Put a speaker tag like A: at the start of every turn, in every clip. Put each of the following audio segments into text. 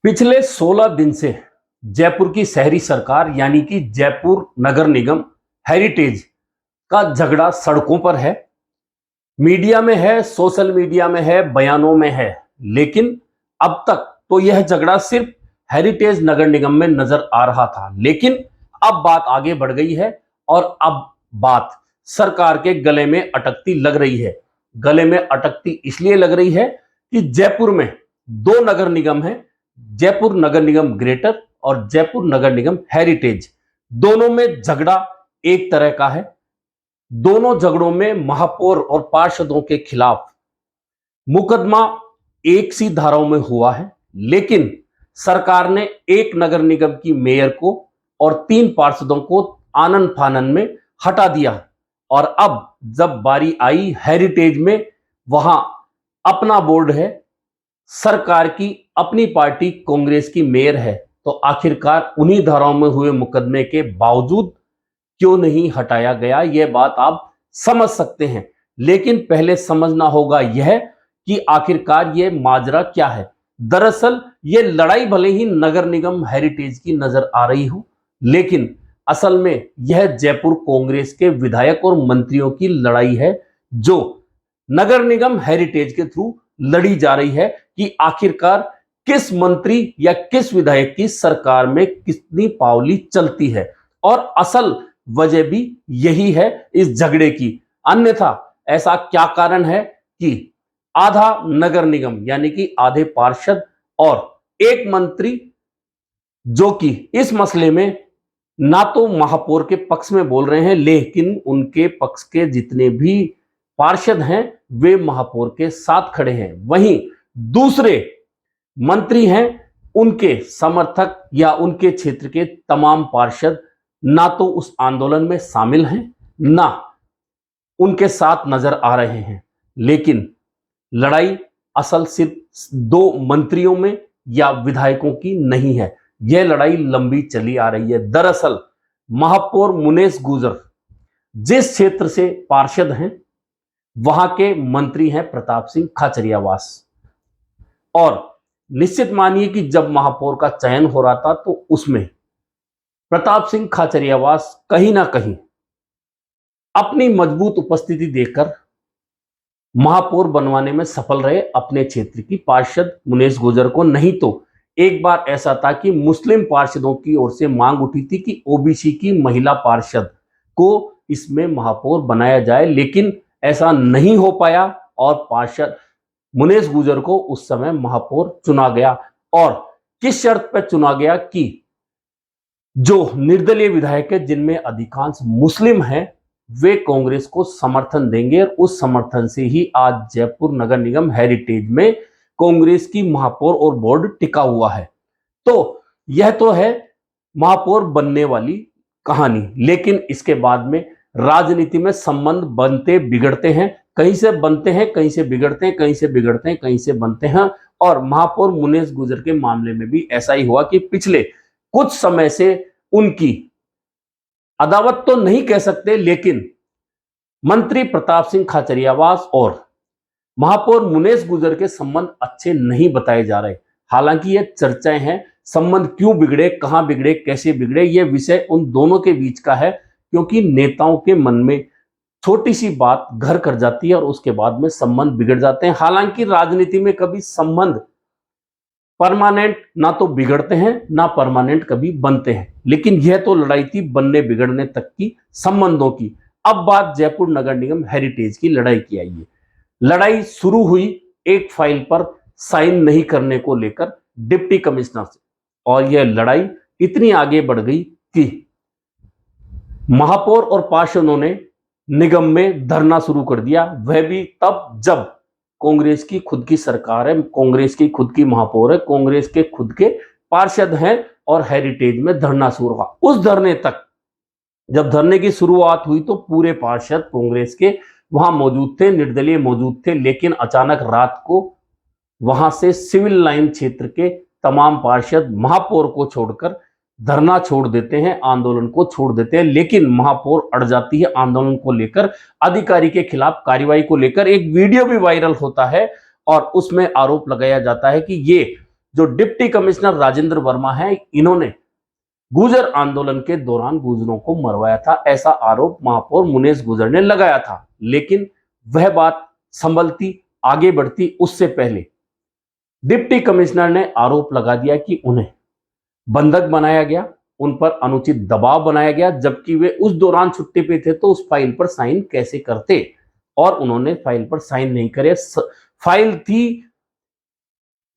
A: पिछले 16 दिन से जयपुर की शहरी सरकार यानी कि जयपुर नगर निगम हेरिटेज का झगड़ा सड़कों पर है, मीडिया में है, सोशल मीडिया में है, बयानों में है। लेकिन अब तक तो यह झगड़ा सिर्फ हेरिटेज नगर निगम में नजर आ रहा था, लेकिन अब बात आगे बढ़ गई है और अब बात सरकार के गले में अटकती लग रही है। गले में अटकती इसलिए लग रही है कि जयपुर में दो नगर निगम हैं, जयपुर नगर निगम ग्रेटर और जयपुर नगर निगम हेरिटेज। दोनों में झगड़ा एक तरह का है। दोनों झगड़ों में महापौर और पार्षदों के खिलाफ मुकदमा एक सी धाराओं में हुआ है, लेकिन सरकार ने एक नगर निगम की मेयर को और 3 पार्षदों को आनन फानन में हटा दिया। और अब जब बारी आई हेरिटेज में, वहां अपना बोर्ड है, सरकार की अपनी पार्टी कांग्रेस की मेयर है, तो आखिरकार उन्हीं धाराओं में हुए मुकदमे के बावजूद क्यों नहीं हटाया गया, यह बात आप समझ सकते हैं। लेकिन पहले समझना होगा यह कि आखिरकार यह माजरा क्या है। दरअसल यह लड़ाई भले ही नगर निगम हेरिटेज की नजर आ रही हो, लेकिन असल में यह जयपुर कांग्रेस के विधायक और मंत्रियों की लड़ाई है, जो नगर निगम हेरिटेज के थ्रू लड़ी जा रही है कि आखिरकार किस मंत्री या किस विधायक की सरकार में कितनी पावली चलती है। और असल वजह भी यही है इस झगड़े की। अन्यथा ऐसा क्या कारण है कि आधा नगर निगम यानी कि आधे पार्षद और एक मंत्री, जो कि इस मसले में ना तो महापौर के पक्ष में बोल रहे हैं, लेकिन उनके पक्ष के जितने भी पार्षद हैं वे महापौर के साथ खड़े हैं। वहीं दूसरे मंत्री हैं, उनके समर्थक या उनके क्षेत्र के तमाम पार्षद ना तो उस आंदोलन में शामिल हैं, ना उनके साथ नजर आ रहे हैं। लेकिन लड़ाई असल सिर्फ 2 मंत्रियों में या विधायकों की नहीं है, यह लड़ाई लंबी चली आ रही है। दरअसल महापौर मुनेश गुजर जिस क्षेत्र से पार्षद हैं, वहां के मंत्री हैं प्रताप सिंह खाचरियावास। और निश्चित मानिए कि जब महापौर का चयन हो रहा था तो उसमें प्रताप सिंह खाचरियावास कहीं ना कहीं अपनी मजबूत उपस्थिति देकर महापौर बनवाने में सफल रहे अपने क्षेत्र की पार्षद मुनेश गुजर को। नहीं तो एक बार ऐसा था कि मुस्लिम पार्षदों की ओर से मांग उठी थी कि ओबीसी की महिला पार्षद को इसमें महापौर बनाया जाए, लेकिन ऐसा नहीं हो पाया और पार्षद मुनेश गुजर को उस समय महापौर चुना गया। और किस शर्त पर चुना गया कि जो निर्दलीय विधायक है जिनमें अधिकांश मुस्लिम हैं, वे कांग्रेस को समर्थन देंगे। और उस समर्थन से ही आज जयपुर नगर निगम हेरिटेज में कांग्रेस की महापौर और बोर्ड टिका हुआ है। तो यह तो है महापौर बनने वाली कहानी, लेकिन इसके बाद में राजनीति में संबंध बनते बिगड़ते हैं, कहीं से बनते हैं, कहीं से बिगड़ते हैं, कहीं से बिगड़ते हैं, कहीं से बनते हैं। और महापौर मुनेश गुजर के मामले में भी ऐसा ही हुआ कि पिछले कुछ समय से उनकी अदावत तो नहीं कह सकते, लेकिन मंत्री प्रताप सिंह खाचरियावास और महापौर मुनेश गुजर के संबंध अच्छे नहीं बताए जा रहे। हालांकि ये चर्चाएं हैं, संबंध क्यों बिगड़े, कहां बिगड़े, कैसे बिगड़े, ये विषय उन दोनों के बीच का है, क्योंकि नेताओं के मन में छोटी सी बात घर कर जाती है और उसके बाद में संबंध बिगड़ जाते हैं। हालांकि राजनीति में कभी संबंध परमानेंट ना तो बिगड़ते हैं ना परमानेंट कभी बनते हैं, लेकिन यह तो लड़ाई थी बनने बिगड़ने तक की संबंधों की। अब बात जयपुर नगर निगम हेरिटेज की लड़ाई की आई है। लड़ाई शुरू हुई एक फाइल पर साइन नहीं करने को लेकर डिप्टी कमिश्नर से, और यह लड़ाई इतनी आगे बढ़ गई कि महापौर और पार्षदों ने निगम में धरना शुरू कर दिया। वह भी तब जब कांग्रेस की खुद की सरकार है, कांग्रेस की खुद की महापौर है, कांग्रेस के खुद के पार्षद हैं और हेरिटेज में धरना शुरू हुआ। उस धरने तक जब धरने की शुरुआत हुई तो पूरे पार्षद कांग्रेस के वहां मौजूद थे, निर्दलीय मौजूद थे, लेकिन अचानक रात को वहां से सिविल लाइन क्षेत्र के तमाम पार्षद महापौर को छोड़कर धरना छोड़ देते हैं, आंदोलन को छोड़ देते हैं। लेकिन महापौर अड़ जाती है आंदोलन को लेकर, अधिकारी के खिलाफ कार्रवाई को लेकर। एक वीडियो भी वायरल होता है और उसमें आरोप लगाया जाता है कि ये जो डिप्टी कमिश्नर राजेंद्र वर्मा है, इन्होंने गुर्जर आंदोलन के दौरान गुर्जरों को मरवाया था, ऐसा आरोप महापौर मुनेश गुर्जर ने लगाया था। लेकिन वह बात संभलती, आगे बढ़ती उससे पहले डिप्टी कमिश्नर ने आरोप लगा दिया कि उन्हें बंधक बनाया गया, उन पर अनुचित दबाव बनाया गया, जबकि वे उस दौरान छुट्टी पे थे तो उस फाइल पर साइन कैसे करते, और उन्होंने फाइल पर साइन नहीं करे। फाइल थी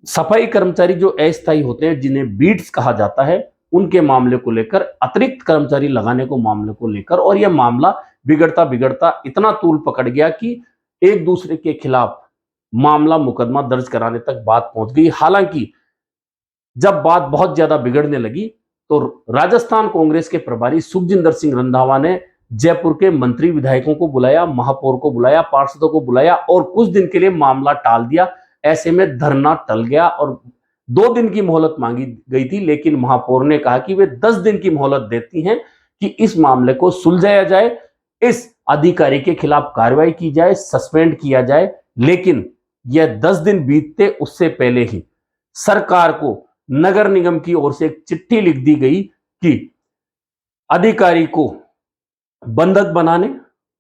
A: सफाई कर्मचारी जो अस्थायी होते हैं, जिन्हें बीट्स कहा जाता है, उनके मामले को लेकर, अतिरिक्त कर्मचारी लगाने को मामले को लेकर, और यह मामला बिगड़ता बिगड़ता इतना तूल पकड़ गया कि एक दूसरे के खिलाफ मामला मुकदमा दर्ज कराने तक बात पहुंच गई। हालांकि जब बात बहुत ज्यादा बिगड़ने लगी तो राजस्थान कांग्रेस के प्रभारी सुखजिंदर सिंह रंधावा ने जयपुर के मंत्री विधायकों को बुलाया, महापौर को बुलाया, पार्षदों को बुलाया और कुछ दिन के लिए मामला टाल दिया। ऐसे में धरना टल गया और 2 दिन की मोहलत मांगी गई थी, लेकिन महापौर ने कहा कि वे 10 दिन की मोहलत देती हैं कि इस मामले को सुलझाया जाए, इस अधिकारी के खिलाफ कार्रवाई की जाए, सस्पेंड किया जाए। लेकिन यह 10 दिन बीतते उससे पहले ही सरकार को नगर निगम की ओर से एक चिट्ठी लिख दी गई कि अधिकारी को बंधक बनाने,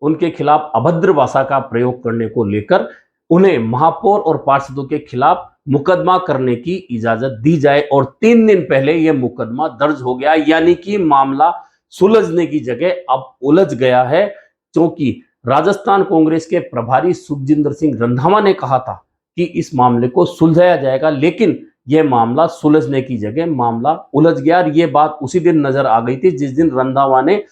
A: उनके खिलाफ अभद्र भाषा का प्रयोग करने को लेकर उन्हें महापौर और पार्षदों के खिलाफ मुकदमा करने की इजाजत दी जाए। और 3 दिन पहले यह मुकदमा दर्ज हो गया, यानी कि मामला सुलझने की जगह अब उलझ गया है, क्योंकि राजस्थान कांग्रेस के प्रभारी सुखजिंदर सिंह रंधावा ने कहा था कि इस मामले को सुलझाया जाएगा, लेकिन यह मामला सुलझने की जगह मामला उलझ गया। और यह बात उसी दिन नजर आ गई थी जिस दिन रंधावा ने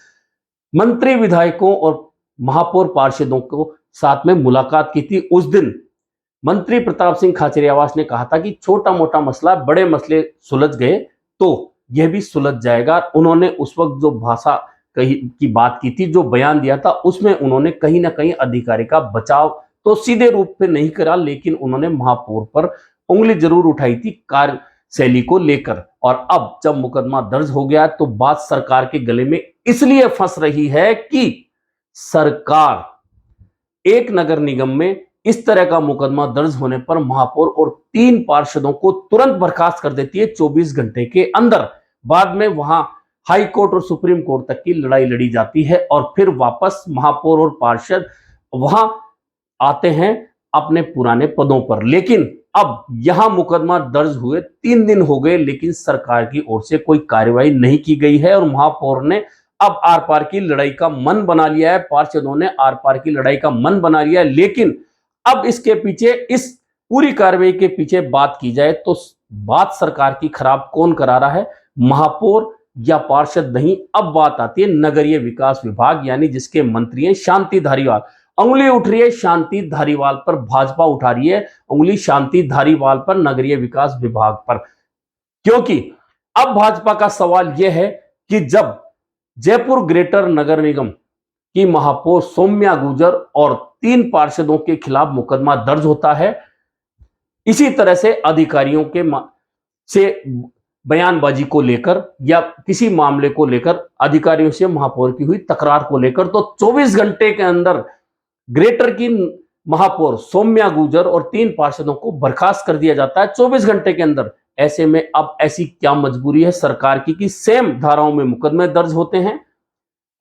A: मंत्री विधायकों और महापौर पार्षदों को साथ में मुलाकात की थी। उस दिन मंत्री प्रताप सिंह खाचरियावास ने कहा था कि छोटा मोटा मसला, बड़े मसले सुलझ गए तो यह भी सुलझ जाएगा। उन्होंने उस वक्त जो भाषा की बात की थी, जो बयान दिया था, उसमें उन्होंने कहीं ना कहीं अधिकारी का बचाव तो सीधे रूप में नहीं करा, लेकिन उन्होंने महापौर पर उंगली जरूर उठाई थी कार्यशैली को लेकर। और अब जब मुकदमा दर्ज हो गया तो बात सरकार के गले में इसलिए फंस रही है कि सरकार एक नगर निगम में इस तरह का मुकदमा दर्ज होने पर महापौर और 3 पार्षदों को तुरंत बर्खास्त कर देती है 24 घंटे के अंदर। बाद में वहां हाई कोर्ट और सुप्रीम कोर्ट तक की लड़ाई लड़ी जाती है और फिर वापस महापौर और पार्षद वहां आते हैं अपने पुराने पदों पर। लेकिन अब यहां मुकदमा दर्ज हुए 3 दिन हो गए, लेकिन सरकार की ओर से कोई कार्रवाई नहीं की गई है और महापौर ने अब आर पार की लड़ाई का मन बना लिया है, पार्षदों ने आर पार की लड़ाई का मन बना लिया है। लेकिन अब इसके पीछे, इस पूरी कार्रवाई के पीछे बात की जाए तो बात सरकार की खराब कौन करा रहा है, महापौर या पार्षद नहीं। अब बात आती है नगरीय विकास विभाग, यानी जिसके मंत्री हैं शांति धारीवाल। उंगली उठ रही है शांति धारीवाल पर, भाजपा उठा रही है उंगली शांति धारीवाल पर, नगरीय विकास विभाग पर, क्योंकि अब भाजपा का सवाल यह है कि जब जयपुर ग्रेटर नगर निगम की महापौर सौम्या गुर्जर और 3 पार्षदों के खिलाफ मुकदमा दर्ज होता है, इसी तरह से अधिकारियों के से बयानबाजी को लेकर या किसी मामले को लेकर, अधिकारियों से महापौर की हुई तकरार को लेकर, तो 24 घंटे के अंदर ग्रेटर की महापौर सौम्या गुर्जर और 3 पार्षदों को बर्खास्त कर दिया जाता है 24 घंटे के अंदर। ऐसे में अब ऐसी क्या मजबूरी है सरकार की कि सेम धाराओं में मुकदमे दर्ज होते हैं,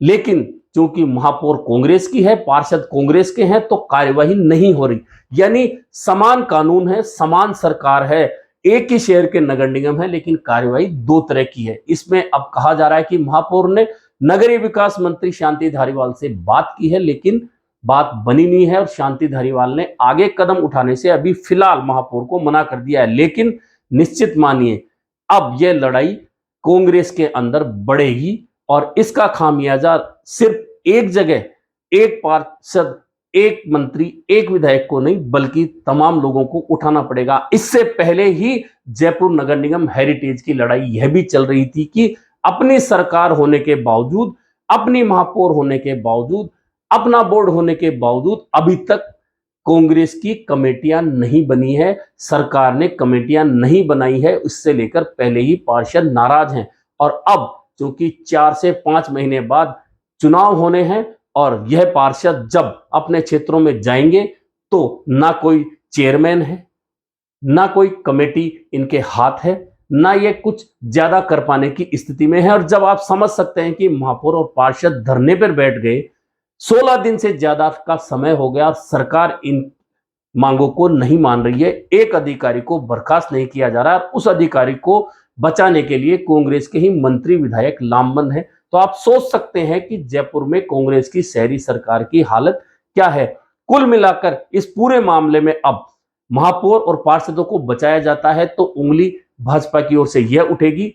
A: लेकिन क्योंकि महापौर कांग्रेस की है, पार्षद कांग्रेस के हैं, तो कार्यवाही नहीं हो रही। यानी समान कानून है, समान सरकार है, एक ही शहर के नगर निगम है, लेकिन कार्यवाही 2 तरह की है। इसमें अब कहा जा रहा है कि महापौर ने नगरीय विकास मंत्री शांति धारीवाल से बात की है, लेकिन बात बनी नहीं है और शांति धारीवाल ने आगे कदम उठाने से अभी फिलहाल महापौर को मना कर दिया है। लेकिन निश्चित मानिए अब यह लड़ाई कांग्रेस के अंदर बढ़ेगी और इसका खामियाजा सिर्फ एक जगह, एक पार्षद, एक मंत्री, एक विधायक को नहीं, बल्कि तमाम लोगों को उठाना पड़ेगा। इससे पहले ही जयपुर नगर निगम हेरिटेज की लड़ाई यह भी चल रही थी कि अपनी सरकार होने के बावजूद, अपनी महापौर होने के बावजूद, अपना बोर्ड होने के बावजूद अभी तक कांग्रेस की कमेटियां नहीं बनी है, सरकार ने कमेटियां नहीं बनाई है। इससे लेकर पहले ही पार्षद नाराज हैं और अब क्योंकि 4 से 5 महीने बाद चुनाव होने हैं और यह पार्षद जब अपने क्षेत्रों में जाएंगे तो ना कोई चेयरमैन है, ना कोई कमेटी इनके हाथ है, ना ये कुछ ज्यादा कर पाने की स्थिति में है। और जब आप समझ सकते हैं कि महापौर और पार्षद धरने पर बैठ गए, 16 दिन से ज्यादा का समय हो गया, सरकार इन मांगों को नहीं मान रही है, एक अधिकारी को बर्खास्त नहीं किया जा रहा है, उस अधिकारी को बचाने के लिए कांग्रेस के ही मंत्री विधायक लामबंद है। तो आप सोच सकते हैं कि जयपुर में कांग्रेस की शहरी सरकार की हालत क्या है। कुल मिलाकर इस पूरे मामले में अब महापौर और पार्षदों को बचाया जाता है तो उंगली भाजपा की ओर से यह उठेगी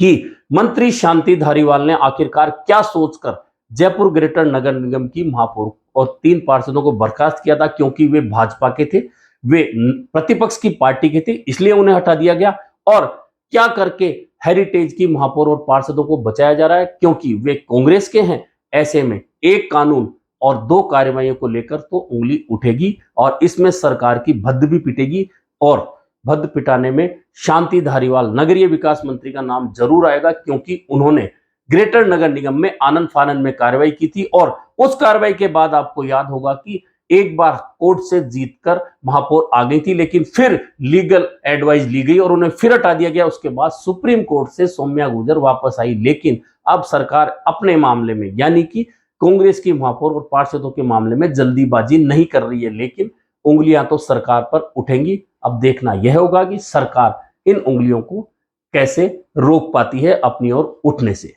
A: कि मंत्री शांति धारीवाल ने आखिरकार क्या सोचकर जयपुर ग्रेटर नगर निगम की महापौर और 3 पार्षदों को बर्खास्त किया था, क्योंकि वे भाजपा के थे, वे प्रतिपक्ष की पार्टी के थे, इसलिए उन्हें हटा दिया गया। और क्या करके हेरिटेज की महापौर और पार्षदों को बचाया जा रहा है, क्योंकि वे कांग्रेस के हैं। ऐसे में एक कानून और 2 कार्रवाइयों को लेकर तो उंगली उठेगी और इसमें सरकार की भद्द भी पिटेगी। और भद्द पिटाने में शांति धारीवाल नगरीय विकास मंत्री का नाम जरूर आएगा, क्योंकि उन्होंने ग्रेटर नगर निगम में आनंद फानंद में कार्रवाई की थी। और उस कार्रवाई के बाद आपको याद होगा कि एक बार कोर्ट से जीतकर महापौर आ गई थी, लेकिन फिर लीगल एडवाइस ली गई और उन्हें फिर हटा दिया गया। उसके बाद सुप्रीम कोर्ट से सौम्या गुर्जर वापस आई। लेकिन अब सरकार अपने मामले में, यानी कि कांग्रेस की महापौर और पार्षदों के मामले में जल्दीबाजी नहीं कर रही है, लेकिन उंगलियां तो सरकार पर उठेंगी। अब देखना यह होगा कि सरकार इन उंगलियों को कैसे रोक पाती है अपनी ओर उठने से।